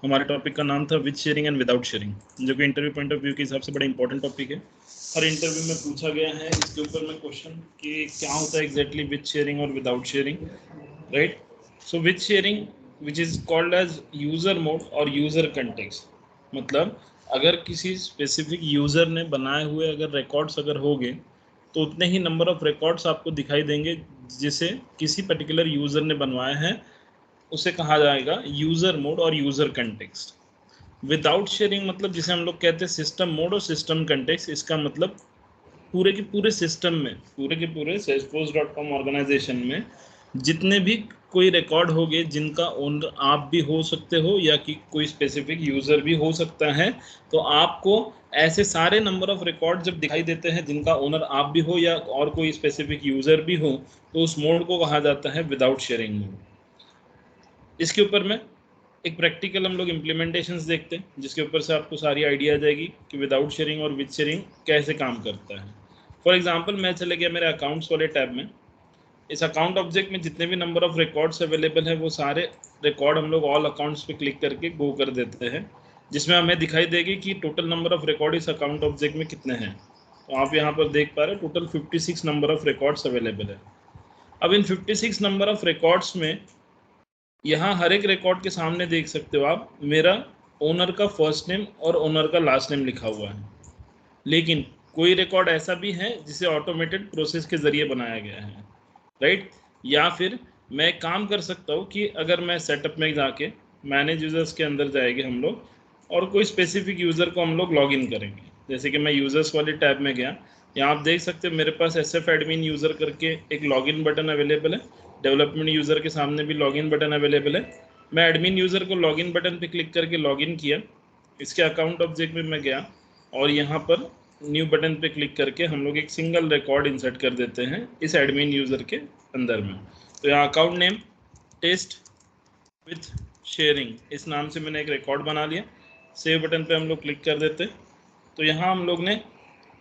हमारे टॉपिक का नाम था with sharing and without sharing, जो कि इंटरव्यू पॉइंट ऑफ व्यू के हिसाब से बड़ा इंपॉर्टेंट टॉपिक है। हर इंटरव्यू में पूछा गया है इसके ऊपर में क्वेश्चन कि क्या होता है एग्जैक्टली विद शेयरिंग और without sharing, right. So with sharing which is called as user mode और यूजर कंटेक्स्ट, मतलब अगर किसी स्पेसिफिक यूजर ने बनाए हुए अगर रिकॉर्ड्स अगर होंगे तो उतने ही नंबर ऑफ रिकॉर्ड्स आपको दिखाई देंगे जिसे किसी पर्टिकुलर यूजर ने बनवाया है, उसे कहा जाएगा यूजर मोड और यूजर कंटेक्स्ट। विदाउट शेयरिंग मतलब जिसे हम लोग कहते हैं सिस्टम मोड और सिस्टम कंटेक्स्ट, इसका मतलब पूरे के पूरे सिस्टम में, पूरे के पूरे salesforce.com ऑर्गेनाइजेशन में जितने भी कोई रिकॉर्ड होंगे जिनका ओनर आप भी हो सकते हो या कि कोई स्पेसिफिक यूजर भी हो सकता है, तो आपको ऐसे सारे नंबर ऑफ रिकॉर्ड जब दिखाई देते हैं जिनका ओनर आप भी हो या और कोई स्पेसिफिक यूजर भी हो, तो उस मोड को कहा जाता है विदाउट शेयरिंग मोड। इसके ऊपर में एक प्रैक्टिकल हम लोग इम्प्लीमेंटेशंस देखते हैं जिसके ऊपर से आपको सारी आइडिया आ जाएगी कि विदाउट शेयरिंग और विद शेयरिंग कैसे काम करता है। फॉर एग्जांपल मैं चले गया मेरे अकाउंट्स वाले टैब में। इस अकाउंट ऑब्जेक्ट में जितने भी नंबर ऑफ रिकॉर्ड्स अवेलेबल है वो सारे रिकॉर्ड हम लोग ऑल अकाउंट्स पे क्लिक करके गो कर देते हैं, जिसमें हमें दिखाई देगी कि टोटल नंबर ऑफ रिकॉर्ड इस अकाउंट ऑब्जेक्ट में कितने हैं। तो आप यहाँ पर देख पा रहे हैं total 56 number of records available है। अब इन 56 नंबर ऑफ रिकॉर्ड्स में यहाँ हर एक रिकॉर्ड के सामने देख सकते हो आप मेरा ओनर का फर्स्ट नेम और ओनर का लास्ट नेम लिखा हुआ है। लेकिन कोई रिकॉर्ड ऐसा भी है जिसे ऑटोमेटेड प्रोसेस के जरिए बनाया गया है, राइट। या फिर मैं काम कर सकता हूँ कि अगर मैं सेटअप में जाके मैनेज यूजर्स के अंदर जाएंगे हम लोग और कोई स्पेसिफिक यूज़र को हम लोग लॉग इन करेंगे। जैसे कि मैं यूजर्स वाले टैब में गया, यहाँ आप देख सकते हो मेरे पास SF एडमिन यूज़र करके एक लॉगिन बटन अवेलेबल है। डेवलपमेंट यूज़र के सामने भी लॉगिन बटन अवेलेबल है। मैं एडमिन यूज़र को लॉगिन बटन पे क्लिक करके लॉगिन किया। इसके अकाउंट ऑब्जेक्ट में मैं गया और यहाँ पर न्यू बटन पे क्लिक करके हम लोग एक सिंगल रिकॉर्ड इंसर्ट कर देते हैं इस एडमिन यूज़र के अंदर में। तो यहाँ account name test with sharing इस नाम से मैंने एक रिकॉर्ड बना लिया। सेव बटन पे हम लोग क्लिक कर देते। तो यहाँ हम लोग ने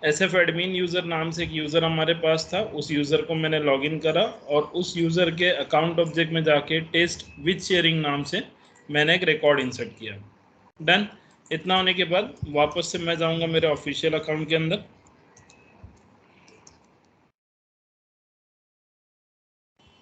SF एडमिन यूज़र नाम से एक यूज़र हमारे पास था, उस यूज़र को मैंने लॉगिन करा और उस यूज़र के अकाउंट ऑब्जेक्ट में जाके टेस्ट विद शेयरिंग नाम से मैंने एक रिकॉर्ड इंसर्ट किया। डन। इतना होने के बाद वापस से मैं जाऊंगा मेरे ऑफिशियल अकाउंट के अंदर।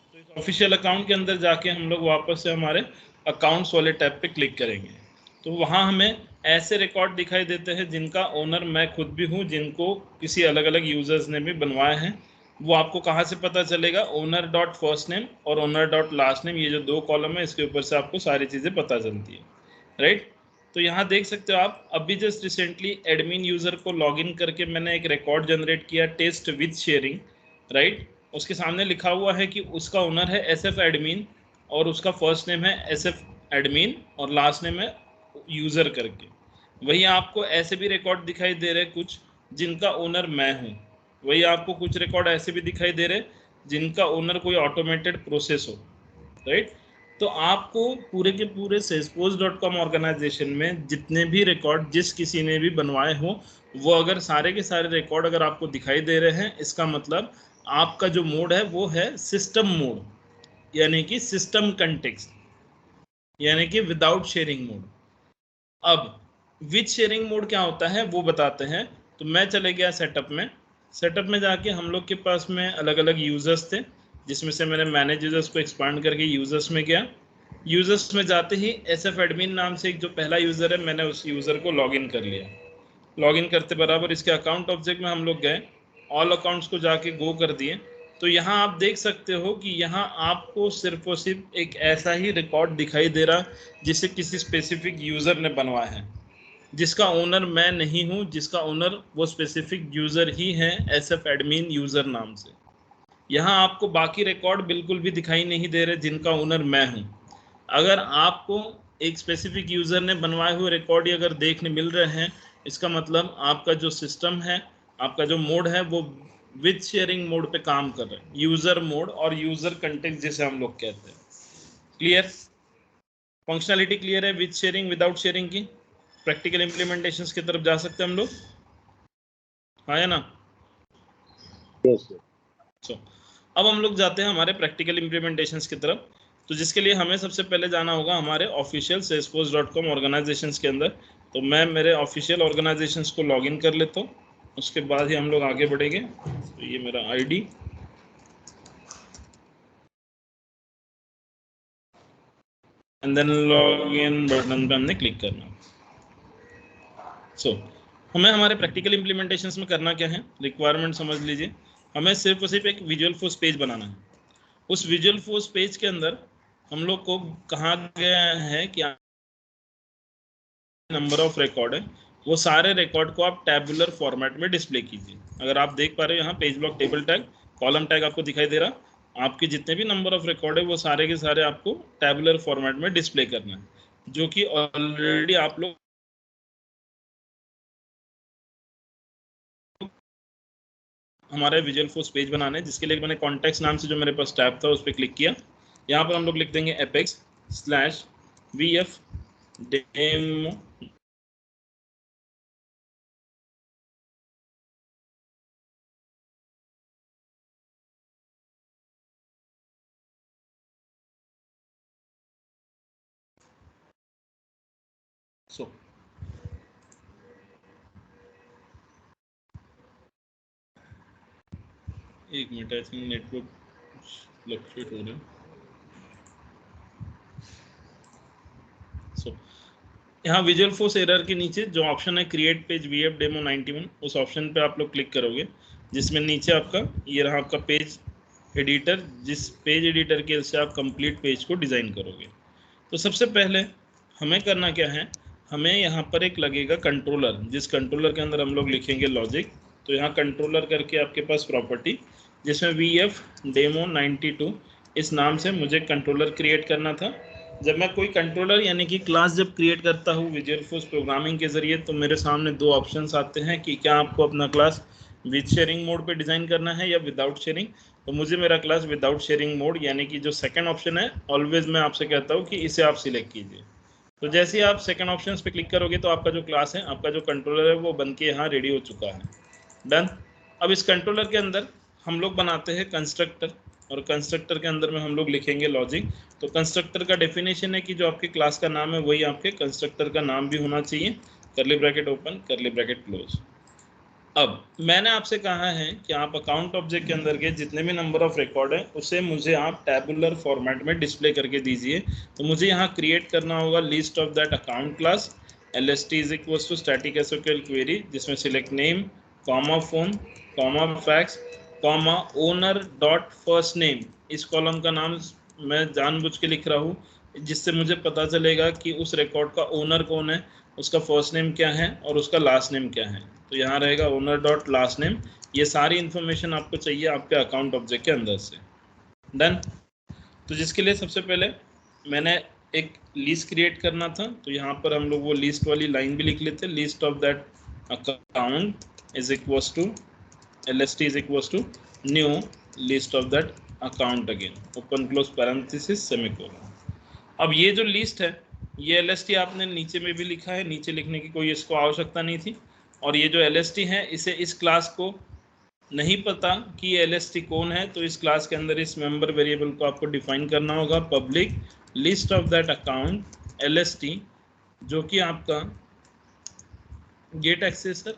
तो इस ऑफिशियल अकाउंट के अंदर जाके हम लोग वापस से हमारे अकाउंट्स वाले टैब पे क्लिक करेंगे। तो वहाँ हमें ऐसे रिकॉर्ड दिखाई देते हैं जिनका ओनर मैं खुद भी हूँ, जिनको किसी अलग अलग यूजर्स ने भी बनवाए हैं। वो आपको कहाँ से पता चलेगा? ओनर डॉट फर्स्ट नेम और ओनर डॉट लास्ट नेम, ये जो दो कॉलम है इसके ऊपर से आपको सारी चीज़ें पता चलती है, राइट। तो यहाँ देख सकते हो आप अभी जस्ट रिसेंटली एडमिन यूज़र को लॉगिन करके मैंने एक रिकॉर्ड जनरेट किया टेस्ट विद शेयरिंग, राइट। उसके सामने लिखा हुआ है कि उसका ओनर है SF एडमिन और उसका फर्स्ट नेम है SF एडमिन और लास्ट नेम है यूज़र करके। वही आपको ऐसे भी रिकॉर्ड दिखाई दे रहे कुछ जिनका ओनर मैं हूँ। वही आपको कुछ रिकॉर्ड ऐसे भी दिखाई दे रहे जिनका ओनर कोई ऑटोमेटेड प्रोसेस हो, राइट। तो आपको पूरे के पूरे salesforce.com ऑर्गेनाइजेशन में जितने भी रिकॉर्ड जिस किसी ने भी बनवाए हो, वो अगर सारे के सारे रिकॉर्ड अगर आपको दिखाई दे रहे हैं, इसका मतलब आपका जो मोड है वो है सिस्टम मोड, यानी कि सिस्टम कंटेक्स्ट, यानी कि विदाउट शेयरिंग मोड। अब विद शेयरिंग मोड क्या होता है वो बताते हैं। तो मैं चले गया सेटअप में। सेटअप में जाके हम लोग के पास में अलग अलग यूजर्स थे, जिसमें से मैंने मैनेज यूजर्स को एक्सपांड करके यूजर्स में गया। यूजर्स में जाते ही SF एडमिन नाम से एक जो पहला यूज़र है, मैंने उस यूज़र को लॉगिन कर लिया। लॉगिन करते बराबर इसके अकाउंट ऑब्जेक्ट में हम लोग गए, ऑल अकाउंट्स को जाके गो कर दिए। तो यहाँ आप देख सकते हो कि यहाँ आपको सिर्फ और सिर्फ एक ऐसा ही रिकॉर्ड दिखाई दे रहा जिसे किसी स्पेसिफिक यूज़र ने बनवाया है, जिसका ओनर मैं नहीं हूँ, जिसका ओनर वो स्पेसिफिक यूज़र ही है SF एडमिन यूज़र नाम से। यहाँ आपको बाकी रिकॉर्ड बिल्कुल भी दिखाई नहीं दे रहे जिनका ओनर मैं हूँ। अगर आपको एक स्पेसिफिक यूज़र ने बनवाए हुए रिकॉर्ड ही अगर देखने मिल रहे हैं, इसका मतलब आपका जो सिस्टम है, आपका जो मोड है वो विद शेयरिंग मोड पे काम कर रहा है, यूज़र मोड और यूज़र कंटेक्स्ट जिसे हम लोग कहते हैं। क्लियर? फंक्शनलिटी क्लियर है विद शेयरिंग विदाउट शेयरिंग की? प्रैक्टिकल इम्प्लीमेंटेशंस की तरफ जा सकते हैं हम लोग, हाँ या ना? Yes sir. सो अब हम लोग जाते हैं हमारे प्रैक्टिकल इम्प्लीमेंटेशंस की तरफ। तो जिसके लिए हमें सबसे पहले जाना होगा हमारे ऑफिशियल salesforce.com ऑर्गेनाइजेशंस के अंदर। तो मैं मेरे ऑफिशियल ऑर्गेनाइजेशंस को लॉगिन कर लेता हूँ, उसके बाद ही हम लोग आगे बढ़ेंगे। तो ये मेरा ID, and then login button पे हमने क्लिक करना। हमें हमारे प्रैक्टिकल इम्प्लीमेंटेशंस में करना क्या है, रिक्वायरमेंट समझ लीजिए। हमें सिर्फ और सिर्फ एक विजुअल फोर्स पेज बनाना है। उस विजुअल फोर्स पेज के अंदर हम लोग को कहा गया है कि नंबर ऑफ रिकॉर्ड है, वो सारे रिकॉर्ड को आप टैबुलर फॉर्मेट में डिस्प्ले कीजिए। अगर आप देख पा रहे हो यहाँ page block, table tag, column tag आपको दिखाई दे रहा। आपके जितने भी नंबर ऑफ रिकॉर्ड है वो सारे के सारे आपको टैबुलर फॉर्मेट में डिस्प्ले करना है, जो कि ऑलरेडी आप लोग हमारे विजुअल फोर्स पेज बनाने, जिसके लिए मैंने कॉन्टेक्स्ट नाम से जो मेरे पास टैब था उस पर क्लिक किया। यहाँ पर हम लोग लिख देंगे apex/vf डेमो एक minute, I think network fluctuate हो रहा है। यहाँ विजुअल फोर्स एरर के नीचे जो ऑप्शन है क्रिएट पेज वीएफ डेमो 91, उस ऑप्शन पे आप लोग क्लिक करोगे, जिसमें नीचे आपका ये रहा आपका पेज एडिटर, जिस पेज एडिटर के से आप कंप्लीट पेज को डिज़ाइन करोगे। तो सबसे पहले हमें करना क्या है, हमें यहाँ पर एक लगेगा कंट्रोलर, जिस कंट्रोलर के अंदर हम लोग लिखेंगे लॉजिक। तो यहाँ कंट्रोलर करके आपके पास प्रॉपर्टी, जिसमें वीएफ डेमो 92 इस नाम से मुझे कंट्रोलर क्रिएट करना था। जब मैं कोई कंट्रोलर यानी कि क्लास जब क्रिएट करता हूँ विजुअल फोर्स प्रोग्रामिंग के जरिए, तो मेरे सामने दो ऑप्शंस आते हैं कि क्या आपको अपना क्लास विद शेयरिंग मोड पे डिज़ाइन करना है या विदाउट शेयरिंग। तो मुझे मेरा क्लास विदाउट शेयरिंग मोड यानी कि जो सेकंड ऑप्शन है, ऑलवेज मैं आपसे कहता हूँ कि इसे आप सिलेक्ट कीजिए। तो जैसे ही आप सेकंड ऑप्शन पे क्लिक करोगे तो आपका जो क्लास है, आपका जो कंट्रोलर है, वो बन के यहाँ रेडी हो चुका है। डन। अब इस कंट्रोलर के अंदर हम लोग बनाते हैं कंस्ट्रक्टर, और कंस्ट्रक्टर के अंदर में हम लोग लिखेंगे लॉजिक। तो कंस्ट्रक्टर का डेफिनेशन है कि जो आपके क्लास का नाम है वही आपके कंस्ट्रक्टर का नाम भी होना चाहिए, करली ब्रैकेट ओपन करली ब्रैकेट क्लोज। अब मैंने आपसे कहा है कि आप अकाउंट ऑब्जेक्ट के अंदर के जितने भी नंबर ऑफ रिकॉर्ड है उसे मुझे आप टैबुलर फॉर्मेट में डिस्प्ले करके दीजिए। तो मुझे यहाँ क्रिएट करना होगा list of that account class, LST is equal to static SQL query, जिसमें select name, comma phone, comma fax, comma owner dot first name. इस कॉलम का नाम मैं जानबूझ के लिख रहा हूँ, जिससे मुझे पता चलेगा कि उस रिकॉर्ड का ओनर कौन है, उसका फर्स्ट नेम क्या है और उसका लास्ट नेम क्या है। तो यहाँ रहेगा ओनर डॉट लास्ट नेम। ये सारी इन्फॉर्मेशन आपको चाहिए आपके अकाउंट ऑब्जेक्ट के अंदर से। डन। तो जिसके लिए सबसे पहले मैंने एक लिस्ट क्रिएट करना था, तो यहाँ पर हम लोग वो लिस्ट वाली लाइन भी लिख लेते, list of that account is equals to LST is equals to new list of that account again, open close parenthesis semicolon. अब ये जो लिस्ट है, ये LST आपने नीचे में भी लिखा है, नीचे लिखने की कोई इसको आवश्यकता नहीं थी। और ये जो LST है, इसे इस क्लास को नहीं पता कि ये LST कौन है, तो इस क्लास के अंदर इस मेंबर वेरिएबल को आपको डिफाइन करना होगा, public list of that account LST, जो कि आपका गेट एक्सेसर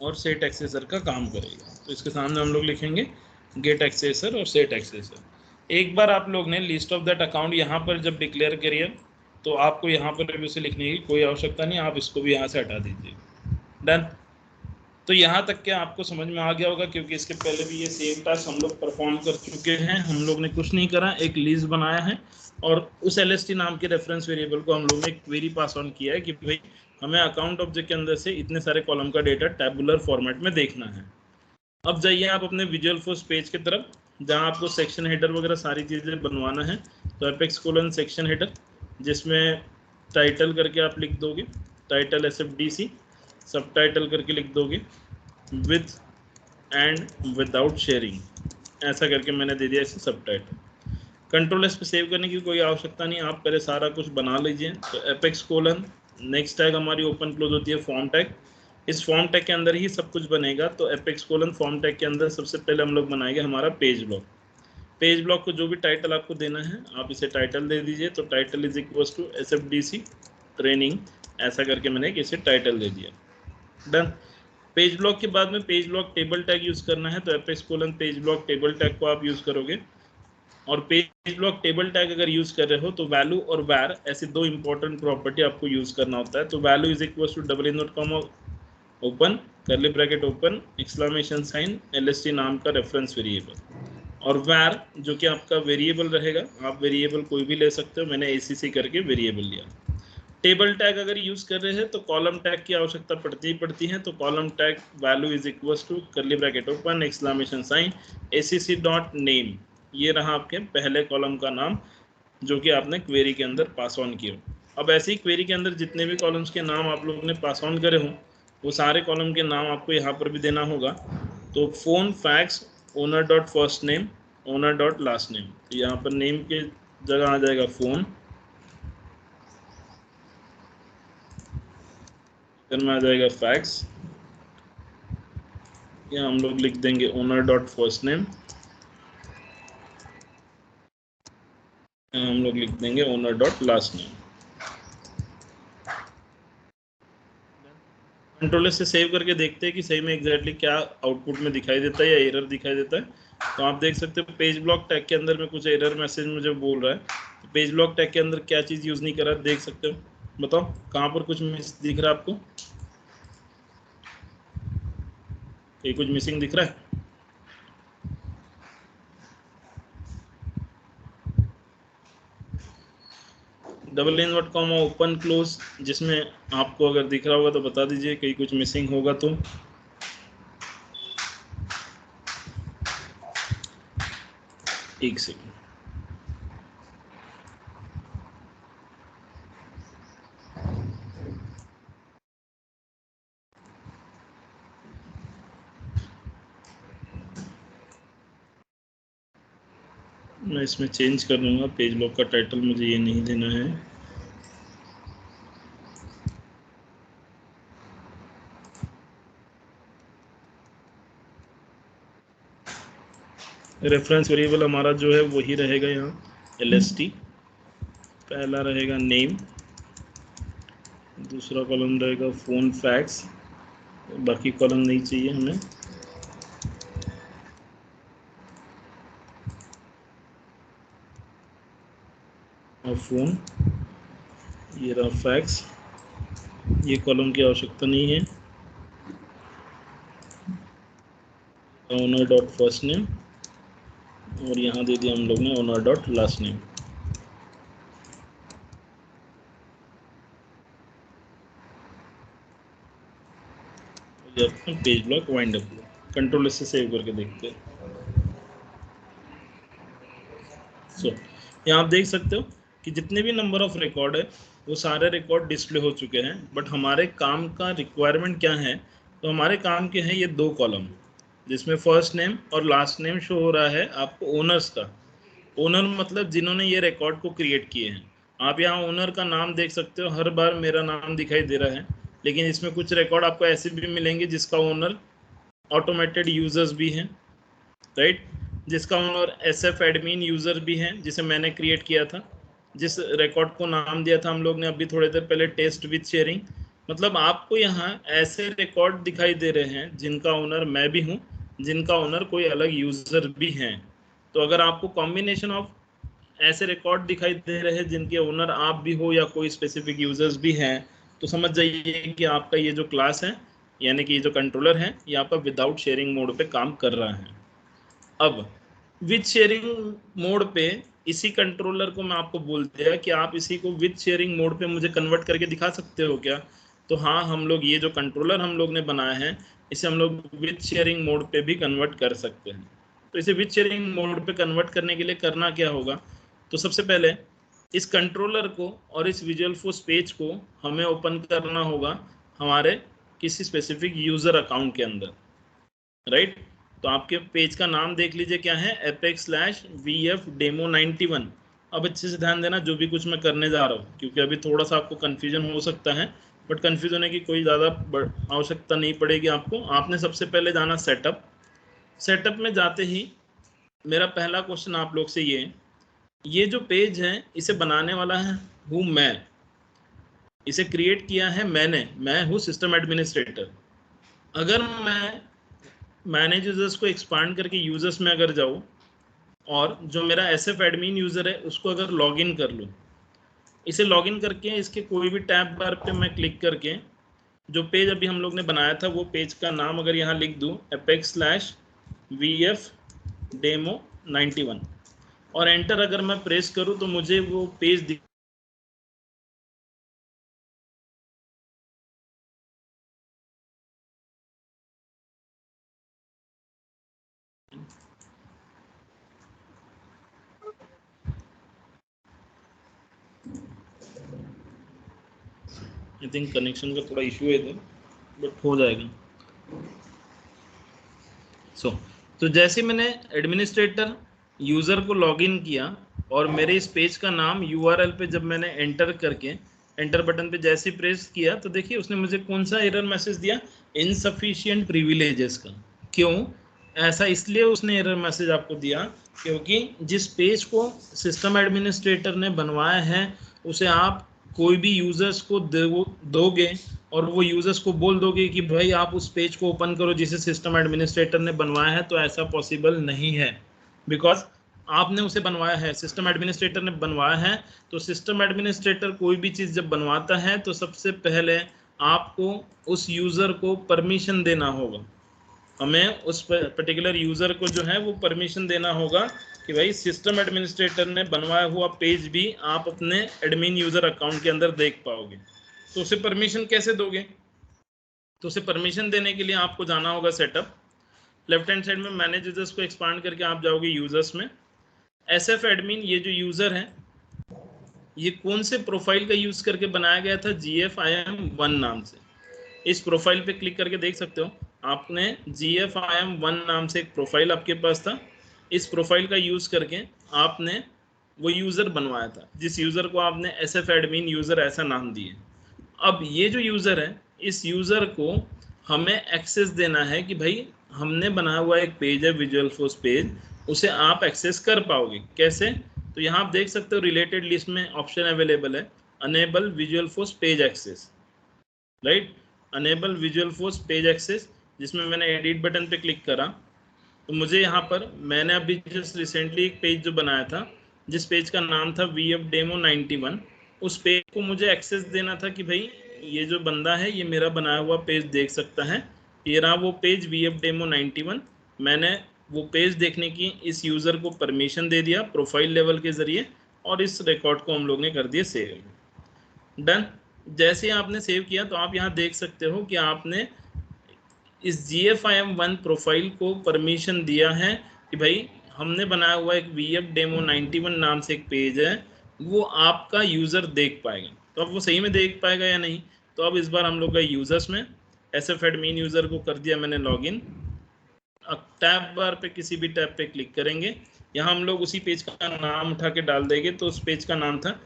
और सेट एक्सेसर का काम करेगा। तो इसके सामने हम लोग लिखेंगे गेट एक्सेसर और सेट एक्सेसर। एक बार आप लोग ने लिस्ट ऑफ दैट अकाउंट यहाँ पर जब डिक्लेयर करिए, तो आपको यहाँ पर भी उसे लिखने की कोई आवश्यकता नहीं, आप इसको भी यहाँ से हटा दीजिए। डन। तो यहाँ तक क्या आपको समझ में आ गया होगा, क्योंकि इसके पहले भी ये सेम टास्क हम लोग परफॉर्म कर चुके हैं। हम लोग ने कुछ नहीं करा, एक लिस्ट बनाया है और उस LST नाम के रेफरेंस वेरिएबल को हम लोग ने एक क्वेरी पास ऑन किया है कि भाई हमें अकाउंट ऑब्जेक्ट के अंदर से इतने सारे कॉलम का डेटा टैबुलर फॉर्मेट में देखना है। अब जाइए आप अपने विजुअल फोर्स पेज की तरफ, जहाँ आपको सेक्शन हेडर वगैरह सारी चीज़ें बनवाना है। तो apex: सेक्शन हेडर, जिसमें टाइटल करके आप लिख दोगे टाइटल SFDC, सब टाइटल करके लिख दोगे विद एंड विदाउट शेयरिंग, ऐसा करके मैंने दे दिया इसे सब टाइटल। कंट्रोल एस पे सेव करने की कोई आवश्यकता नहीं, आप पहले सारा कुछ बना लीजिए। तो apex: नेक्स्ट टैग हमारी ओपन क्लोज होती है फॉर्म टैग, इस फॉर्म टैग के अंदर ही सब कुछ बनेगा। तो apex: फॉर्म टैग के अंदर सबसे पहले हम लोग बनाएंगे हमारा पेज ब्लॉक। पेज ब्लॉक को जो भी टाइटल आपको देना है आप इसे टाइटल दे दीजिए। तो title is equals to SFDC training, ऐसा करके मैंने इसे टाइटल दे दिया। डन। पेज ब्लॉक के बाद में page block table tag use करना है, तो apex: page block table tag को आप यूज करोगे। और पेज ब्लॉक टेबल टैग अगर यूज कर रहे हो तो वैल्यू और वैर ऐसे दो इंपॉर्टेंट प्रॉपर्टी आपको यूज करना होता है। तो value is equal to double invert comma open curly bracket open exclamation sign LST नाम का रेफरेंस वेरिएबल, और वैर जो कि आपका वेरिएबल रहेगा, आप वेरिएबल कोई भी ले सकते हो, मैंने ACC करके वेरिएबल लिया। टेबल टैग अगर यूज कर रहे हैं तो कॉलम टैग की आवश्यकता पड़ती है। तो column tag value is equal to curly bracket open exclamation sign ACC dot name, ये रहा आपके पहले कॉलम का नाम जो कि आपने क्वेरी के अंदर पास ऑन किया। अब ऐसे ही क्वेरी के अंदर जितने भी कॉलम्स के नाम आप लोगों ने पास ऑन करे हों वो सारे कॉलम के नाम आपको यहाँ पर भी देना होगा। तो phone fax owner dot first name owner dot last name, यहाँ पर नेम के जगह आ जाएगा फोन, इधर में आ जाएगा फैक्स, यहाँ हम लोग लिख देंगे ओनर डॉट फर्स्ट नेम, हम लोग लिख देंगे owner dot last name. Controller से सेव करके देखते हैं कि सही में एग्जैक्टली क्या आउटपुट में दिखाई देता है या एरर दिखाई देता है। तो आप देख सकते हो पेज ब्लॉक टैग के अंदर में कुछ एरर मैसेज मुझे बोल रहा है। तो पेज ब्लॉक टैग के अंदर क्या चीज़ यूज़ नहीं कर रहा देख सकते हो, बताओ कहाँ पर कुछ मिस दिख रहा है आपको, कहीं कुछ मिसिंग दिख रहा है? Double invert comma open close, जिसमें आपको अगर दिख रहा होगा तो बता दीजिए, कहीं कुछ मिसिंग होगा तो। एक सेकेंड, मैं इसमें चेंज कर लूँगा। पेज ब्लॉक का टाइटल मुझे ये नहीं देना है। रेफरेंस वेरिएबल हमारा जो है वही रहेगा, यहाँ LST, पहला रहेगा नेम, दूसरा कॉलम रहेगा फ़ोन फैक्स, बाकी कॉलम नहीं चाहिए हमें। और फ़ोन, ये रहा फैक्स, ये कॉलम की आवश्यकता नहीं है। ओनर डॉट फर्स्ट नेम, और यहाँ दे दिया हम लोग ने owner dot last name. Page block wind up हुआ। कंट्रोल से सेव करके देखते हैं। सो यहाँ आप देख सकते हो कि जितने भी नंबर ऑफ रिकॉर्ड है वो सारे रिकॉर्ड डिस्प्ले हो चुके हैं। बट हमारे काम का रिक्वायरमेंट क्या है, तो हमारे काम के हैं ये दो कॉलम, जिसमें फर्स्ट नेम और लास्ट नेम शो हो रहा है आपको ओनर्स का। ओनर मतलब जिन्होंने ये रिकॉर्ड को क्रिएट किए हैं। आप यहाँ ओनर का नाम देख सकते हो, हर बार मेरा नाम दिखाई दे रहा है, लेकिन इसमें कुछ रिकॉर्ड आपको ऐसे भी मिलेंगे जिसका ओनर ऑटोमेटेड यूजर्स भी हैं, राइट, जिसका ओनर SF एडमिन यूज़र भी हैं, जिसे मैंने क्रिएट किया था, जिस रिकॉर्ड को नाम दिया था हम लोग ने अभी थोड़ी देर पहले टेस्ट विद शेयरिंग। मतलब आपको यहाँ ऐसे रिकॉर्ड दिखाई दे रहे हैं जिनका ओनर मैं भी हूँ, जिनका ओनर कोई अलग यूज़र भी हैं। तो अगर आपको कॉम्बिनेशन ऑफ ऐसे रिकॉर्ड दिखाई दे रहे हैं जिनके ओनर आप भी हो या कोई स्पेसिफिक यूजर्स भी हैं, तो समझ जाइए कि आपका ये जो क्लास है यानी कि ये जो कंट्रोलर है ये आपका विदाउट शेयरिंग मोड पे काम कर रहा है। अब विद शेयरिंग मोड पे इसी कंट्रोलर को मैं आपको बोल दिया कि आप इसी को विद शेयरिंग मोड पे मुझे कन्वर्ट करके दिखा सकते हो क्या? तो हाँ, हम लोग ये जो कंट्रोलर हम लोग ने बनाया है इसे हम लोग विद शेयरिंग मोड पे भी कन्वर्ट कर सकते हैं। तो इसे विद शेयरिंग मोड पे कन्वर्ट करने के लिए करना क्या होगा, तो सबसे पहले इस कंट्रोलर को और इस विजुअल फोर्स पेज को हमें ओपन करना होगा हमारे किसी स्पेसिफिक यूजर अकाउंट के अंदर, राइट। तो आपके पेज का नाम देख लीजिए क्या है, apex/vf demo 91। अब अच्छे से ध्यान देना जो भी कुछ मैं करने जा रहा हूँ, क्योंकि अभी थोड़ा सा आपको कन्फ्यूजन हो सकता है, बट कन्फ्यूज होने की कोई ज़्यादा आवश्यकता नहीं पड़ेगी आपको। आपने सबसे पहले जाना सेटअप। सेटअप में जाते ही मेरा पहला क्वेश्चन आप लोग से ये जो पेज है इसे बनाने वाला है हूँ मैं, इसे क्रिएट किया है मैंने, मैं हूँ सिस्टम एडमिनिस्ट्रेटर। अगर मैं मैनेज यूजर्स को एक्सपांड करके यूजर्स में अगर जाऊँ और जो मेरा एसएफ एडमिन यूजर है उसको अगर लॉगिन कर लूँ, इसे लॉगिन करके इसके कोई भी टैब बार पे मैं क्लिक करके जो पेज अभी हम लोग ने बनाया था वो पेज का नाम अगर यहाँ लिख दूँ apex/vf डेमो 91 और एंटर अगर मैं प्रेस करूँ तो मुझे वो पेज आई थिंक कनेक्शन का थोड़ा इशू है इधर, बट हो जाएगा। तो जैसे मैंने एडमिनिस्ट्रेटर यूज़र को लॉगिन किया और मेरे इस पेज का नाम यूआरएल पे जब मैंने एंटर करके एंटर बटन पे जैसे प्रेस किया तो देखिए उसने मुझे कौन सा एरर मैसेज दिया, इनसफिशिएंट प्रिविलेजेस का। क्यों ऐसा? इसलिए उसने एरर मैसेज आपको दिया क्योंकि जिस पेज को सिस्टम एडमिनिस्ट्रेटर ने बनवाया है उसे आप कोई भी यूजर्स को दोगे और वो यूजर्स को बोल दोगे कि भाई आप उस पेज को ओपन करो जिसे सिस्टम एडमिनिस्ट्रेटर ने बनवाया है, तो ऐसा पॉसिबल नहीं है। बिकॉज आपने उसे बनवाया है, सिस्टम एडमिनिस्ट्रेटर ने बनवाया है। तो सिस्टम एडमिनिस्ट्रेटर कोई भी चीज़ जब बनवाता है तो सबसे पहले आपको उस यूज़र को परमिशन देना होगा। हमें उस पर्टिकुलर यूज़र को जो है वो परमिशन देना होगा कि भाई सिस्टम एडमिनिस्ट्रेटर ने बनवाया हुआ पेज भी आप अपने एडमिन यूज़र अकाउंट के अंदर देख पाओगे। तो उसे परमिशन कैसे दोगे? तो उसे परमिशन देने के लिए आपको जाना होगा सेटअप, लेफ्ट हैंड साइड में मैनेज यूजर्स को एक्सपांड करके आप जाओगे यूजर्स में। एसएफ एडमिन ये जो यूज़र है ये कौन से प्रोफाइल का यूज़ करके बनाया गया था? GFIM1 नाम से। इस प्रोफाइल पे क्लिक करके देख सकते हो आपने GFIM1 नाम से एक प्रोफाइल आपके पास था। इस प्रोफाइल का यूज़ करके आपने वो यूज़र बनवाया था जिस यूज़र को आपने एसएफ एडमिन यूज़र ऐसा नाम दिए। अब ये जो यूज़र है इस यूज़र को हमें एक्सेस देना है कि भाई हमने बनाया हुआ एक पेज है विजुअल फोर्स पेज, उसे आप एक्सेस कर पाओगे कैसे? तो यहाँ आप देख सकते हो रिलेटेड लिस्ट में ऑप्शन अवेलेबल है, enable visual force page access, right, enable visual force page access, जिसमें मैंने एडिट बटन पे क्लिक करा तो मुझे यहाँ पर मैंने अभी जस्ट रिसेंटली एक पेज जो बनाया था जिस पेज का नाम था VF डेमो 91, उस पेज को मुझे एक्सेस देना था कि भाई ये जो बंदा है ये मेरा बनाया हुआ पेज देख सकता है। ये रहा वो पेज VF डेमो 91। मैंने वो पेज देखने की इस यूज़र को परमिशन दे दिया प्रोफाइल लेवल के ज़रिए और इस रिकॉर्ड को हम लोग ने कर दिया सेव। डन। जैसे ही आपने सेव किया तो आप यहाँ देख सकते हो कि आपने इस GFIM1 प्रोफाइल को परमिशन दिया है कि भाई हमने बनाया हुआ एक VF डेमो 91 नाम से एक पेज है, वो आपका यूज़र देख पाएगा। तो अब वो सही में देख पाएगा या नहीं? तो अब इस बार हम लोग का यूज़र्स में एसएफ एडमिन यूज़र को कर दिया मैंने लॉगिन। अब टैब बार पे किसी भी टैब पे क्लिक करेंगे, यहाँ हम लोग उसी पेज का नाम उठा के डाल देंगे। तो उस पेज का नाम था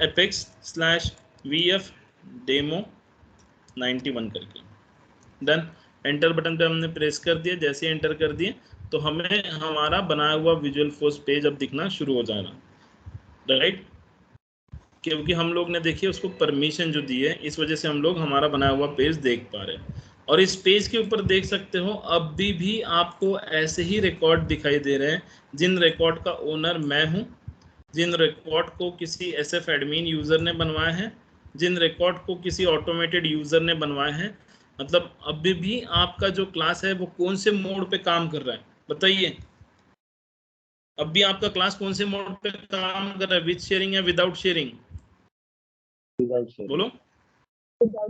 apex/vf डेमो 91 करके। डन। एंटर बटन पे हमने प्रेस कर दिया। जैसे ही एंटर कर दिए तो हमें हमारा बनाया हुआ विजुअल फोर्स पेज अब दिखना शुरू हो जाना, राइट, क्योंकि हम लोग ने देखिए उसको परमिशन जो दी है इस वजह से हम लोग हमारा बनाया हुआ पेज देख पा रहे हैं। और इस पेज के ऊपर देख सकते हो अभी भी आपको ऐसे ही रिकॉर्ड दिखाई दे रहे हैं जिन रिकॉर्ड का ओनर मैं हूं, जिन रिकॉर्ड को किसी एसएफ एडमिन यूज़र ने बनवाया है, जिन रिकॉर्ड को किसी ऑटोमेटेड यूज़र ने बनवाया है। मतलब अभी भी आपका जो क्लास है वो कौन से मोड पे काम कर रहा है बताइए? अब भी आपका क्लास कौन से मोड पे काम कर रहा है, विद शेयरिंग या विदाउट शेयरिंग? बोलो।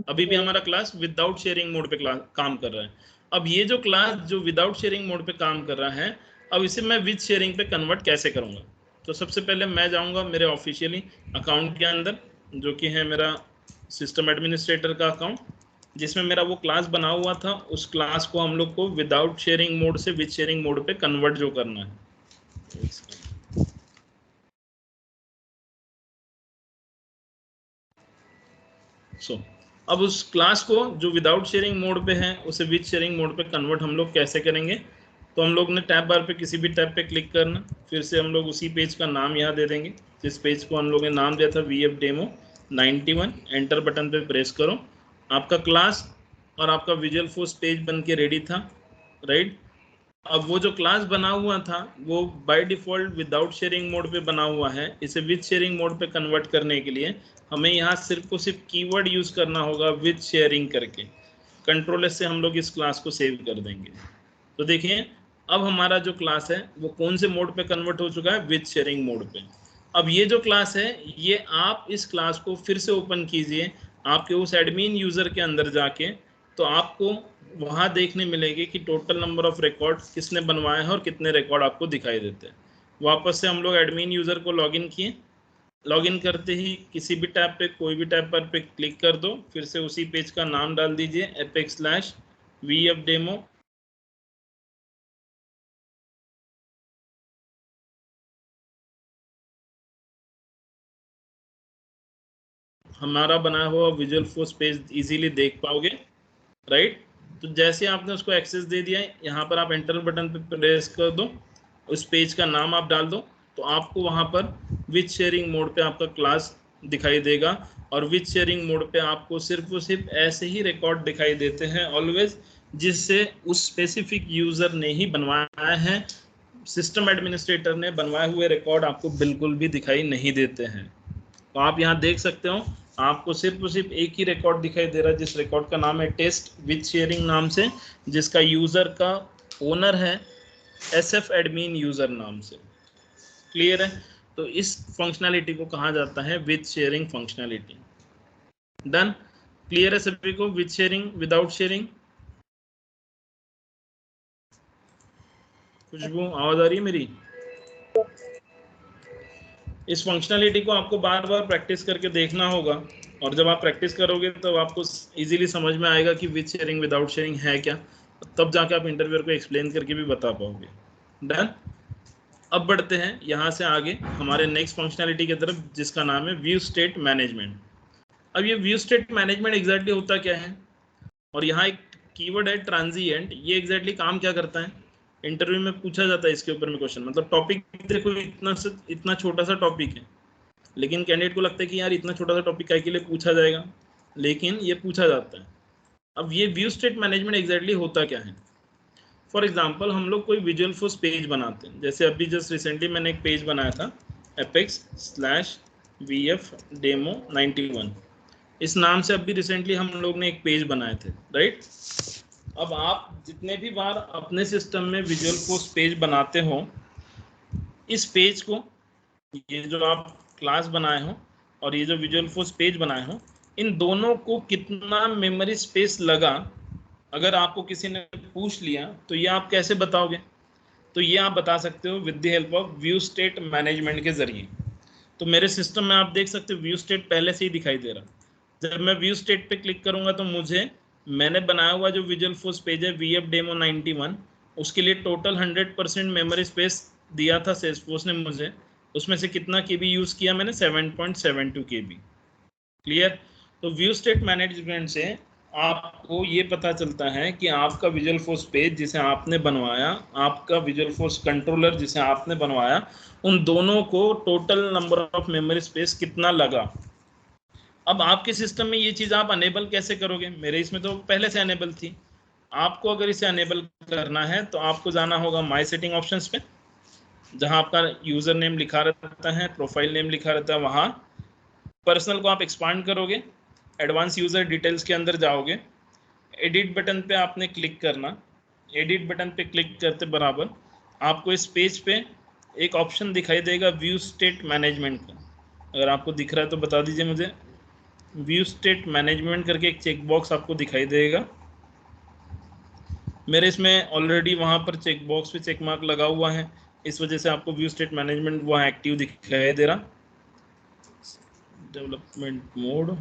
अभी भी हमारा क्लास विदाउट शेयरिंग मोड पे काम कर रहा है। अब ये जो क्लास जो विदाउट शेयरिंग मोड पे काम कर रहा है, अब इसे मैं विद शेयरिंग पे कन्वर्ट कैसे करूंगा? तो सबसे पहले मैं जाऊंगा मेरे ऑफिशियली अकाउंट के अंदर जो कि है मेरा सिस्टम एडमिनिस्ट्रेटर का अकाउंट, जिसमें मेरा वो क्लास बना हुआ था। उस क्लास को हम लोग को विदाउट शेयरिंग मोड से विद शेयरिंग मोड पे कन्वर्ट जो करना है। अब उस क्लास को जो विदाउट शेयरिंग मोड पे है उसे विद शेयरिंग मोड पे कन्वर्ट हम लोग कैसे करेंगे? तो हम लोग ने टैब बार पे किसी भी टैब पे क्लिक करना, फिर से हम लोग उसी पेज का नाम यहाँ दे देंगे जिस पेज को हम लोग ने नाम दिया था VF Demo 91। एंटर बटन पे प्रेस करो, आपका क्लास और आपका विजुअल फोर्स पेज बन के रेडी था, राइट। अब वो जो क्लास बना हुआ था वो by default without sharing mode पे बना हुआ है। इसे विद शेयरिंग मोड पे कन्वर्ट करने के लिए हमें यहाँ सिर्फ और सिर्फ कीवर्ड यूज करना होगा विद शेयरिंग करके। कंट्रोल एस से हम लोग इस क्लास को सेव कर देंगे। तो देखिए अब हमारा जो क्लास है वो कौन से मोड पे कन्वर्ट हो चुका है, विद शेयरिंग मोड पे। अब ये जो क्लास है ये आप इस क्लास को फिर से ओपन कीजिए आपके उस एडमिन यूजर के अंदर जाके, तो आपको वहां देखने मिलेगी कि टोटल नंबर ऑफ रिकॉर्ड किसने बनवाए हैं और कितने रिकॉर्ड आपको दिखाई देते हैं। वापस से हम लोग एडमिन यूजर को लॉगिन किए, लॉगिन करते ही किसी भी टैब पे कोई भी टैब पर पे क्लिक कर दो, फिर से उसी पेज का नाम डाल दीजिए apex/vf demo। हमारा बनाया हुआ विजुअल फोर्स पेज इजीली देख पाओगे, राइट। तो जैसे आपने उसको एक्सेस दे दिया है, यहाँ पर आप एंटर बटन पे प्रेस कर दो, उस पेज का नाम आप डाल दो, तो आपको वहाँ पर विद शेयरिंग मोड पे आपका क्लास दिखाई देगा। और विद शेयरिंग मोड पे आपको सिर्फ और सिर्फ ऐसे ही रिकॉर्ड दिखाई देते हैं ऑलवेज, जिससे उस स्पेसिफिक यूजर ने ही बनवाया है। सिस्टम एडमिनिस्ट्रेटर ने बनवाए हुए रिकॉर्ड आपको बिल्कुल भी दिखाई नहीं देते हैं। तो आप यहाँ देख सकते हो आपको सिर्फ और सिर्फ एक ही रिकॉर्ड दिखाई दे रहा है, जिस रिकॉर्ड का नाम है टेस्ट विद शेयरिंग नाम से, जिसका यूजर का ओनर है SF एडमिन यूजर नाम से। क्लियर है। तो इस फंक्शनैलिटी को कहा जाता है with sharing functionality. Done. Clear है सभी को विद शेयरिंग विदाउट शेयरिंग। खुशबू आवाज आ रही है मेरी? इस फंक्शनैलिटी को आपको बार बार प्रैक्टिस करके देखना होगा, और जब आप प्रैक्टिस करोगे तो आपको इजीली समझ में आएगा कि विद शेयरिंग विदाउट शेयरिंग है क्या, तब जाके आप इंटरव्यूअर को एक्सप्लेन करके भी बता पाओगे। डन। अब बढ़ते हैं यहाँ से आगे हमारे नेक्स्ट फंक्शनैलिटी की तरफ, जिसका नाम है व्यू स्टेट मैनेजमेंट। अब ये व्यू स्टेट मैनेजमेंट एग्जैक्टली होता क्या है, और यहाँ एक कीवर्ड है ट्रांजिएंट, ये एग्जैक्टली काम क्या करता है, इंटरव्यू में पूछा जाता है इसके ऊपर में क्वेश्चन। मतलब टॉपिक देखो इतना छोटा सा टॉपिक है, लेकिन कैंडिडेट को लगता है कि यार इतना छोटा सा टॉपिक काय के लिए पूछा जाएगा, लेकिन ये पूछा जाता है। अब ये व्यू स्टेट मैनेजमेंट एग्जैक्टली होता क्या है। फॉर एग्जांपल हम लोग कोई विजुअल फोर्स पेज बनाते हैं, जैसे अभी जस्ट रिसेंटली मैंने एक पेज बनाया था apex/vf demo 91, इस नाम से अभी रिसेंटली हम लोग ने एक पेज बनाए थे, राइट। अब आप जितने भी बार अपने सिस्टम में विजुअल फोर्स पेज बनाते हो, इस पेज को, ये जो आप क्लास बनाए हो और ये जो विजुअल फोर्स पेज बनाए हो, इन दोनों को कितना मेमोरी स्पेस लगा, अगर आपको किसी ने पूछ लिया तो ये आप कैसे बताओगे। तो ये आप बता सकते हो with the help of view state management के जरिए। तो मेरे सिस्टम में आप देख सकते हो व्यू स्टेट पहले से ही दिखाई दे रहा। जब मैं व्यू स्टेट पे क्लिक करूंगा तो मुझे मैंने बनाया हुआ जो विजुअल फोर्स पेज है VF Demo 91, उसके लिए टोटल 100% मेमोरी स्पेस दिया था सेल्सफोर्स ने मुझे, उसमें से कितना KB यूज किया मैंने, 7.72 KB। क्लियर। तो व्यू स्टेट मैनेजमेंट से आपको ये पता चलता है कि आपका विजुअल फोर्स पेज जिसे आपने बनवाया, आपका विजुअल फोर्स कंट्रोलर जिसे आपने बनवाया, उन दोनों को total number of memory space कितना लगा। अब आपके सिस्टम में ये चीज आप अनेबल कैसे करोगे, मेरे इसमें तो पहले से अनेबल थी। आपको अगर इसे अनेबल करना है तो आपको जाना होगा माय सेटिंग ऑप्शंस पे, जहां आपका यूजर नेम लिखा रहता है, प्रोफाइल नेम लिखा रहता है, वहां पर्सनल को आप एक्सपांड करोगे, एडवांस यूजर डिटेल्स के अंदर जाओगे, एडिट बटन पे आपने क्लिक करना। एडिट बटन पे क्लिक करते बराबर आपको इस पेज पे एक ऑप्शन दिखाई देगा व्यू स्टेट मैनेजमेंट का, अगर आपको दिख रहा है तो बता दीजिए मुझे। व्यू स्टेट मैनेजमेंट करके एक चेक बॉक्स आपको दिखाई देगा। मेरे इसमें ऑलरेडी वहाँ पर चेक बॉक्स पे चेक मार्क लगा हुआ है, इस वजह से आपको व्यू स्टेट मैनेजमेंट वहाँ एक्टिव दिखाई दे रहा। डेवलपमेंट मोड,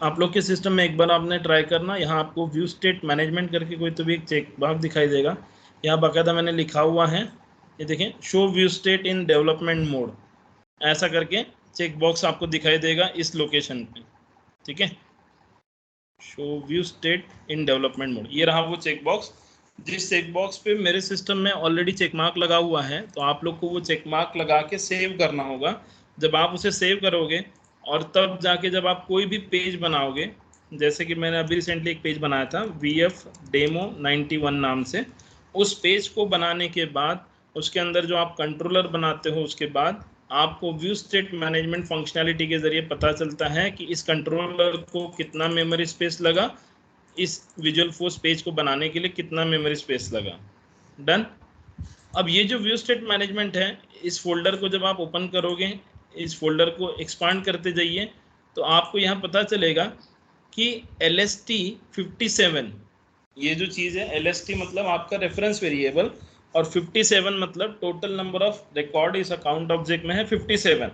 आप लोग के सिस्टम में एक बार आपने ट्राई करना, यहाँ आपको व्यू स्टेट मैनेजमेंट करके कोई तो भी एक चेक बॉक्स दिखाई देगा, यहाँ बाकायदा मैंने लिखा हुआ है, ये देखें, show view state in development mode, ऐसा करके चेक बॉक्स आपको दिखाई देगा इस लोकेशन पे। ठीक है। Show view state in development mode, ये रहा वो चेक बॉक्स। जिस चेक बॉक्स पे मेरे सिस्टम में ऑलरेडी चेक मार्क लगा हुआ है, तो आप लोग को वो चेक मार्क लगा के सेव करना होगा। जब आप उसे सेव करोगे और तब जाके जब आप कोई भी पेज बनाओगे, जैसे कि मैंने अभी रिसेंटली एक पेज बनाया था VF Demo 91 नाम से, उस पेज को बनाने के बाद उसके अंदर जो आप कंट्रोलर बनाते हो, उसके बाद आपको व्यू स्टेट मैनेजमेंट फंक्शनैलिटी के जरिए पता चलता है कि इस कंट्रोलर को कितना मेमोरी स्पेस लगा, इस विजुअल फोर्स पेज को बनाने के लिए कितना मेमोरी स्पेस लगा। डन। अब ये जो व्यू स्टेट मैनेजमेंट है, इस फोल्डर को जब आप ओपन करोगे, इस फोल्डर को एक्सपांड करते जाइए, तो आपको यहाँ पता चलेगा कि LST 57, ये जो चीज़ है LST मतलब आपका रेफरेंस वेरिएबल, और 57 मतलब टोटल नंबर ऑफ रिकॉर्ड इस अकाउंट ऑब्जेक्ट में है 57।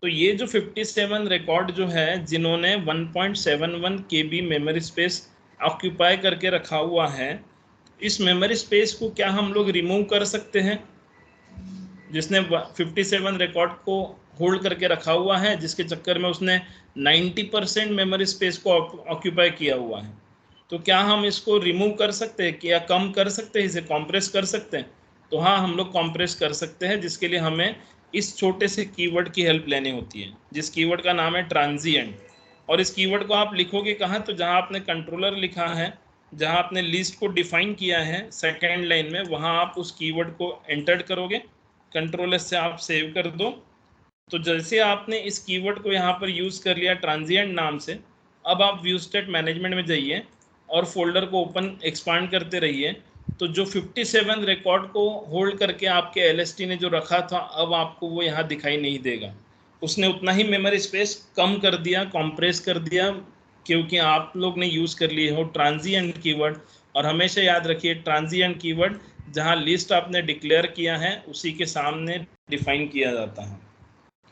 तो ये जो 57 रिकॉर्ड जो है, जिन्होंने 1.71 KB मेमोरी स्पेस ऑक्यूपाई करके रखा हुआ है, इस मेमोरी स्पेस को क्या हम लोग रिमूव कर सकते हैं? जिसने 57 रिकॉर्ड को होल्ड करके रखा हुआ है, जिसके चक्कर में उसने 90% मेमोरी स्पेस को ऑक्यूपाई किया हुआ है, तो क्या हम इसको रिमूव कर सकते हैं, क्या कम कर सकते हैं, इसे कॉम्प्रेस कर सकते हैं? तो हाँ, हम लोग कॉम्प्रेस कर सकते हैं, जिसके लिए हमें इस छोटे से कीवर्ड की हेल्प लेनी होती है, जिस कीवर्ड का नाम है ट्रांजिएंट। और इस कीवर्ड को आप लिखोगे कहाँ? तो जहाँ आपने कंट्रोलर लिखा है, जहाँ आपने लिस्ट को डिफाइन किया है सेकेंड लाइन में, वहाँ आप उस कीवर्ड को एंटर करोगे, कंट्रोल से आप सेव कर दो। तो जैसे आपने इस कीवर्ड को यहाँ पर यूज़ कर लिया ट्रांजिएंट नाम से, अब आप व्यू स्टेट मैनेजमेंट में जाइए और फोल्डर को ओपन एक्सपांड करते रहिए। तो जो 57 रिकॉर्ड को होल्ड करके आपके LST ने जो रखा था, अब आपको वो यहाँ दिखाई नहीं देगा। उसने उतना ही मेमोरी स्पेस कम कर दिया, कॉम्प्रेस कर दिया, क्योंकि आप लोग ने यूज़ कर लिए हो ट्रांजिएंट कीवर्ड। और हमेशा याद रखिए, ट्रांजिएंट कीवर्ड जहाँ लिस्ट आपने डिक्लेयर किया है उसी के सामने डिफाइन किया जाता है।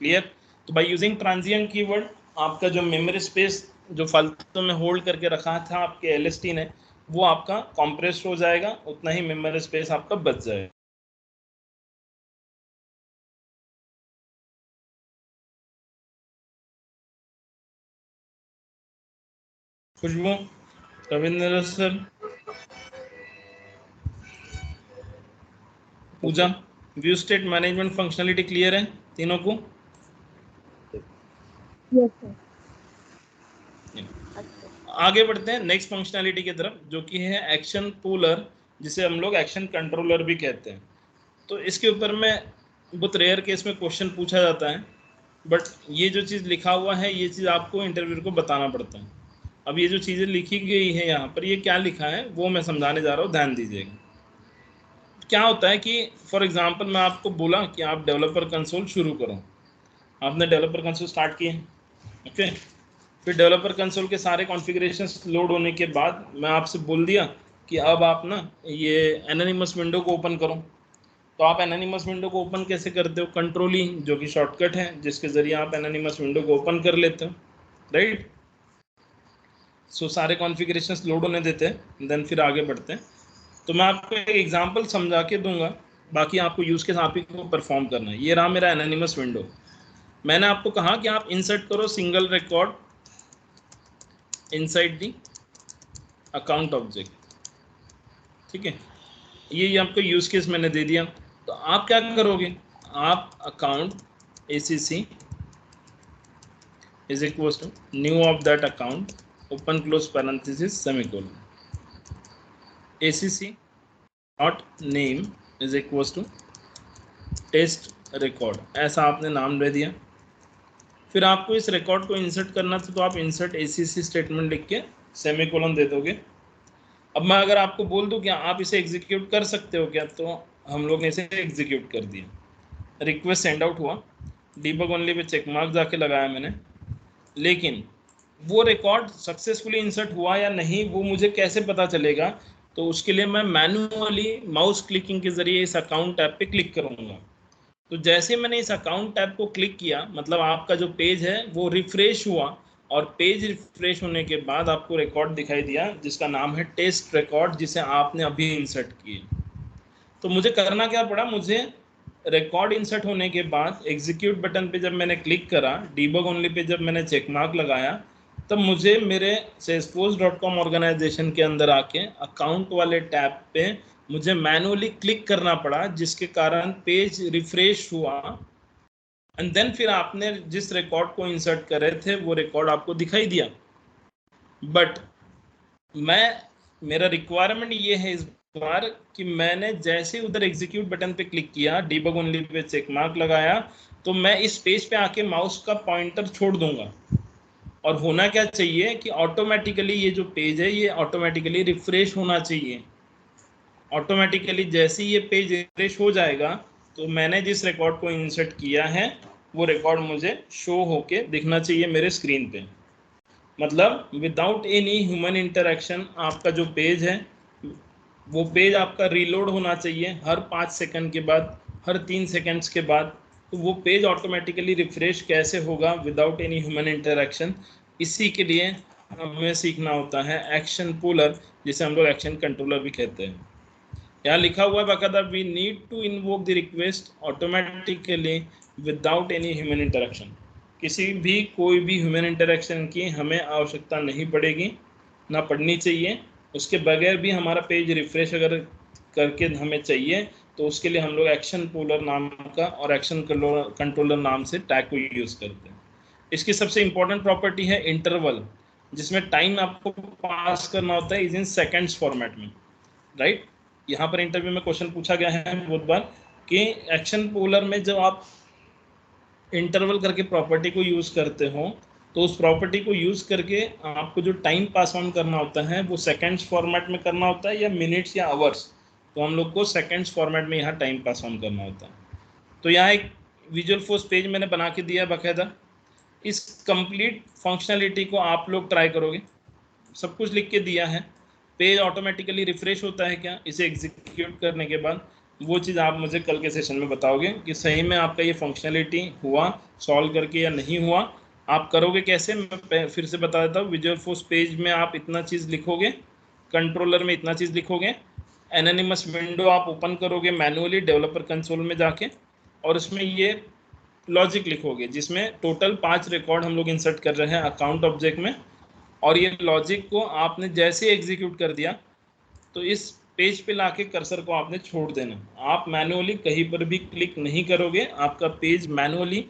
क्लियर? तो बाय यूजिंग ट्रांजिएंट कीवर्ड, आपका जो मेमोरी स्पेस जो फालतू में होल्ड करके रखा था आपके LST ने, वो आपका कॉम्प्रेस हो जाएगा, उतना ही मेमोरी स्पेस आपका बच जाएगा। Khushboo, Ravindra sir, Pooja, view state management functionality clear है तीनों को? Yes sir. आगे बढ़ते हैं नेक्स्ट फंक्शनलिटी की तरफ, जो कि है एक्शन पूलर, जिसे हम लोग एक्शन कंट्रोलर भी कहते हैं। तो इसके ऊपर में बहुत रेयर केस में क्वेश्चन पूछा जाता है, बट ये जो चीज़ लिखा हुआ है, ये चीज़ आपको इंटरव्यू को बताना पड़ता है। अब ये जो चीज़ें लिखी गई है यहाँ पर, ये क्या लिखा है वो मैं समझाने जा रहा हूँ, ध्यान दीजिएगा। क्या होता है कि फॉर एग्जांपल मैं आपको बोला कि आप डेवलपर कंसोल शुरू करो, आपने डेवलपर कंसोल स्टार्ट किए, ओके। फिर डेवलपर कंसोल के सारे कॉन्फ़िगरेशंस लोड होने के बाद मैं आपसे बोल दिया कि अब आप ना ये एनोनिमस विंडो को ओपन करो। तो आप एनोनिमस विंडो को ओपन कैसे करते हो? कंट्रोल ई, जो कि शॉर्टकट है, जिसके ज़रिए आप एनोनिमस विंडो को ओपन कर लेते हो, राइट। सो सारे कॉन्फ़िगरेशंस लोड होने देते हैं, देन फिर आगे बढ़ते हैं। तो मैं आपको एक एग्जांपल समझा के दूंगा, बाकी आपको यूज़ केस आप ही को परफॉर्म करना है। ये रहा मेरा एनोनिमस विंडो। मैंने आपको कहा कि आप इंसर्ट करो single record inside the account object, ठीक है। ये आपको यूज़ केस मैंने दे दिया। तो आप क्या करोगे? आप account ACC is equals to new of that account open close parenthesis semicolon, ACC dot name is equals to test record, ऐसा आपने नाम दे दिया। फिर आपको इस रिकॉर्ड को इंसर्ट करना था, तो आप इंसर्ट ACC स्टेटमेंट लिख के सेमीकोलन दे दोगे। अब मैं अगर आपको बोल दूं कि आप इसे एग्जीक्यूट कर सकते हो क्या, तो हम लोग ने इसे एग्जीक्यूट कर दिया। रिक्वेस्ट सेंड आउट हुआ, debug only pay check mark जाके लगाया मैंने, लेकिन वो रिकॉर्ड सक्सेसफुली इंसर्ट हुआ या नहीं वो मुझे कैसे पता चलेगा? तो उसके लिए मैं मैन्युअली माउस क्लिकिंग के जरिए इस अकाउंट टैब पे क्लिक करूंगा। तो जैसे मैंने इस अकाउंट टैब को क्लिक किया, मतलब आपका जो पेज है वो रिफ्रेश हुआ, और पेज रिफ्रेश होने के बाद आपको रिकॉर्ड दिखाई दिया जिसका नाम है टेस्ट रिकॉर्ड, जिसे आपने अभी इंसर्ट किया। तो मुझे करना क्या पड़ा? मुझे रिकॉर्ड इंसर्ट होने के बाद एग्जीक्यूट बटन पे जब मैंने क्लिक करा, डीबग ओनली पे जब मैंने चेक मार्क लगाया, तब मुझे मेरे salesforce.com ऑर्गेनाइजेशन के अंदर आके अकाउंट वाले टैब पे मुझे मैनुअली क्लिक करना पड़ा, जिसके कारण पेज रिफ्रेश हुआ एंड देन फिर आपने जिस रिकॉर्ड को इंसर्ट करे थे वो रिकॉर्ड आपको दिखाई दिया। बट मेरा रिक्वायरमेंट ये है इस बार कि मैंने जैसे उधर एग्जीक्यूट बटन पे क्लिक किया, debug only pay check mark लगाया, तो मैं इस पेज पे आके माउस का पॉइंटर छोड़ दूंगा और होना क्या चाहिए कि ऑटोमेटिकली ये जो पेज है ये ऑटोमेटिकली रिफ्रेश होना चाहिए। ऑटोमेटिकली जैसे ही ये पेज रिफ्रेश हो जाएगा तो मैंने जिस रिकॉर्ड को इंसर्ट किया है वो रिकॉर्ड मुझे शो होके दिखना चाहिए मेरे स्क्रीन पे। मतलब विदाउट एनी ह्यूमन इंटरेक्शन आपका जो पेज है वो पेज आपका रीलोड होना चाहिए हर 5 सेकंड के बाद, हर 3 सेकंड्स के बाद। तो वो पेज ऑटोमेटिकली रिफ्रेश कैसे होगा विदाउट एनी ह्यूमन इंटरेक्शन, इसी के लिए हमें सीखना होता है एक्शन पुलर, जिसे हम लोग एक्शन कंट्रोलर भी कहते हैं। यहाँ लिखा हुआ है बाकायदा, we need to invoke the request automatically without any human interaction. किसी भी कोई भी ह्यूमन इंटरेक्शन की हमें आवश्यकता नहीं पड़ेगी, ना पड़नी चाहिए। उसके बगैर भी हमारा पेज रिफ्रेश अगर करके हमें चाहिए तो उसके लिए हम लोग एक्शन पुलर नाम का और एक्शन कंट्रोलर नाम से टैग को यूज़ करते हैं। इसकी सबसे इंपॉर्टेंट प्रॉपर्टी है इंटरवल, जिसमें टाइम आपको पास करना होता है इज इन सेकेंड्स फॉर्मेट में, राइट। यहाँ पर इंटरव्यू में क्वेश्चन पूछा गया है बहुत बार कि एक्शन पुलर में जब आप इंटरवल करके प्रॉपर्टी को यूज़ करते हो तो उस प्रॉपर्टी को यूज़ करके आपको जो टाइम पास ऑन करना होता है वो सेकेंड्स फॉर्मेट में करना होता है या मिनट्स या आवर्स। तो हम लोग को सेकेंड्स फॉर्मेट में यहाँ टाइम पास ऑन करना होता है। तो यहाँ एक विजुअल फोर्स पेज मैंने बना के दिया बाकायदा। इस कंप्लीट फंक्शनलिटी को आप लोग ट्राई करोगे, सब कुछ लिख के दिया है। पेज ऑटोमेटिकली रिफ्रेश होता है क्या, इसे एग्जीक्यूट करने के बाद वो चीज़ आप मुझे कल के सेशन में बताओगे कि सही में आपका ये फंक्शनलिटी हुआ सॉल्व करके या नहीं हुआ। आप करोगे कैसे, मैं फिर से बता देता हूँ। विजुअल फोर्स पेज में आप इतना चीज़ लिखोगे, कंट्रोलर में इतना चीज़ लिखोगे, एनोनिमस विंडो आप ओपन करोगे मैनुअली डेवलपर कंसोल में जाके, और उसमें ये लॉजिक लिखोगे जिसमें टोटल 5 रिकॉर्ड हम लोग इंसर्ट कर रहे हैं अकाउंट ऑब्जेक्ट में। और ये लॉजिक को आपने जैसे एग्जीक्यूट कर दिया तो इस पेज पे लाके कर्सर को आपने छोड़ देना। आप मैनुअली कहीं पर भी क्लिक नहीं करोगे, आपका पेज मैनुअली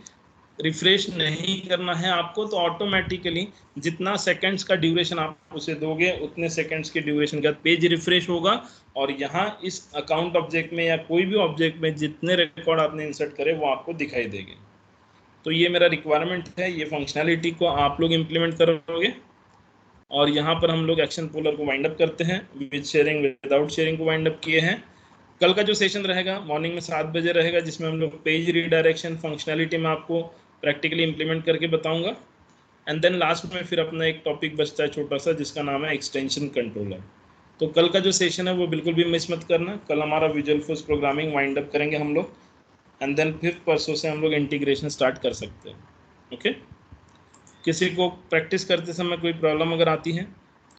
रिफ्रेश नहीं करना है आपको। तो ऑटोमेटिकली जितना सेकंड्स का ड्यूरेशन आप उसे दोगे उतने सेकंड्स के ड्यूरेशन का पेज रिफ्रेश होगा, और यहाँ इस अकाउंट ऑब्जेक्ट में या कोई भी ऑब्जेक्ट में जितने रिकॉर्ड आपने इंसर्ट करे वो आपको दिखाई देंगे। तो ये मेरा रिक्वायरमेंट है, ये फंक्शनैलिटी को आप लोग इम्प्लीमेंट करोगे। और यहाँ पर हम लोग एक्शन पुलर को वाइंड अप करते हैं, विद शेयरिंग विदाउट शेयरिंग को वाइंड अप किए हैं। कल का जो सेशन रहेगा मॉर्निंग में 7 बजे रहेगा, जिसमें हम लोग पेज रीडायरेक्शन फंक्शनैलिटी में आपको प्रैक्टिकली इंप्लीमेंट करके बताऊंगा। एंड देन लास्ट में फिर अपना एक टॉपिक बचता है छोटा सा जिसका नाम है एक्सटेंशन कंट्रोलर। तो कल का जो सेशन है वो बिल्कुल भी मिस मत करना। कल हमारा visual force programming wind up करेंगे हम लोग, एंड देन फिर परसों से हम लोग इंटीग्रेशन स्टार्ट कर सकते हैं। ओके, किसी को प्रैक्टिस करते समय कोई प्रॉब्लम अगर आती है